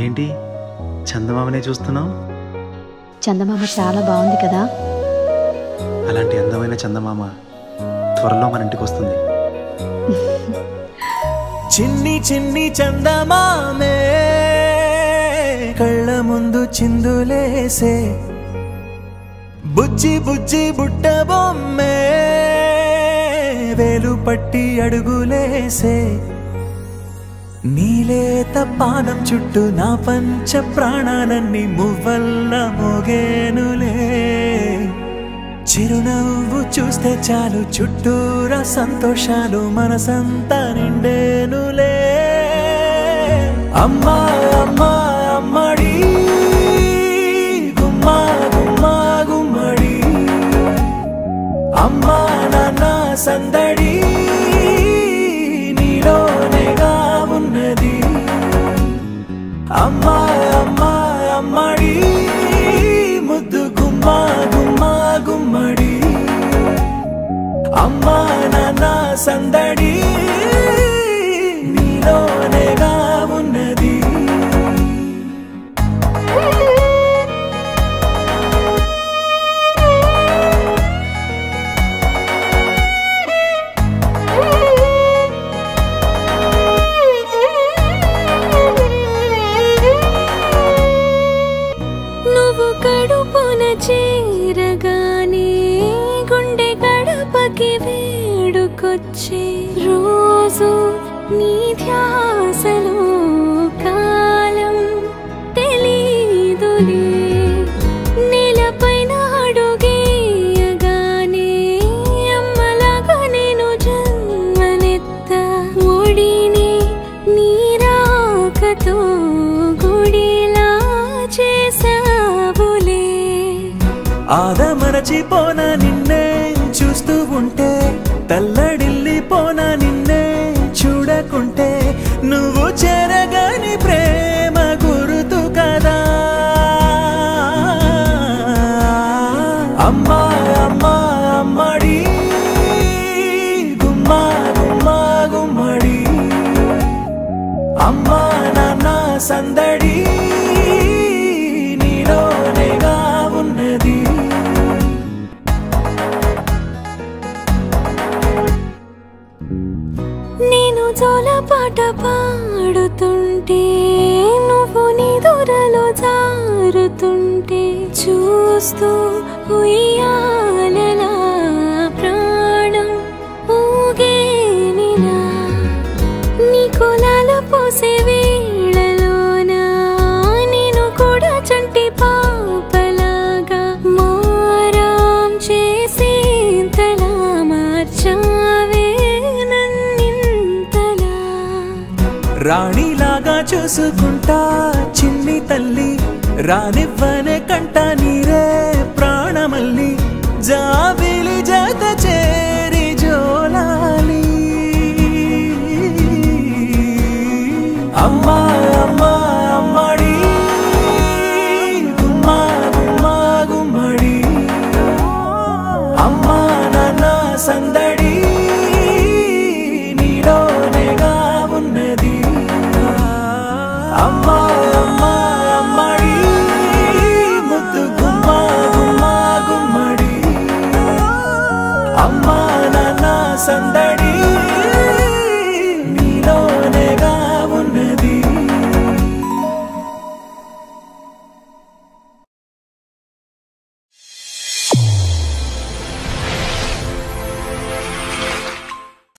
ఏంటి చందమామనే చూస్తున్నావు? చందమామ చాలా బాగుంది కదా. అలాంటి అందమైన చందమామ త్వరలో మన ఇంటికి వస్తుంది. చిన్ని చిన్ని చందమామే కళ్ళ ముందు చిందులేసే, బుజ్జి బుజ్జి బుట్ట బొమ్మే వేలు పట్టి అడుగులేసే, నీలేత పానం చుట్టూ నా పంచ ప్రాణాలన్నీ మువ్వల్ల మోగేనులే, చిరునవ్వు చూస్తే చాలు చుట్టూరా సంతోషాలు మనసంతా నిండేనులే. అమ్మా అమ్మా అమ్మడి గుమ్మా గుమ్మా గుమ్మడి, అమ్మా నాన్న సందడి నీలోనేగా ఉన్నది. అమ్మా అమ్మా అమ్మడి ముద్దు గుమ్మా గుమ్మా గుమ్మడి, అమ్మా నాన్న సందడి నీలోనేగా ఉన్నది. నువ్వు కడుపున చేరగానే గుండె గడపకి వేడుకొచ్చే, రోజు నీ ధ్యాసలో కాలం తెలీదులే, నేలపైన అడుగేయగానే అమ్మలాగా నేను జన్మనెత్త, ఒడిని నీ రాకతో గుడిలా చేసావులే. ఆదమరచిపోన నిన్నే చూస్తూ ఉంటే, తల్లడిల్లిపోన నిన్నే చూడకుంటే, నువ్వు చెరగని ప్రేమ గురుతు కదా. అమ్మా అమ్మా అమ్మడి గుమ్మా గుమ్మా గుమ్మడి, అమ్మా నాన్న సందడి నీలోనేగా ఉన్నది. నేను జోలపాట పాడుతుంటే, నువ్వు నీ దూరలో జారుతుంటే, చూస్తూ ఉయ్యాలలా ప్రాణం ఊగేనినా, నీ కులాలు పోసే వేళలోనా నేను కూడా చంటి పాపలాగా మారాం చేసేంతలా మార్చావే నన్నింతలా. రాణిలాగా చూసుకుంటా చిన్ని తల్లి, రానివ్వనే కంట నీరే ప్రాణమల్లి, జాబిలి జత చేరి జోలాలి. అమ్మా అమ్మా అమ్మడి గుమ్మా గుమ్మా గుమ్మడి, అమ్మా నాన్న సందడి నీలోనేగా ఉన్నది. అమ్మా అమ్మా అమ్మడి ముద్దు గుమ్మా గుమ్మా గుమ్మడి, అమ్మా నాన్న సందడి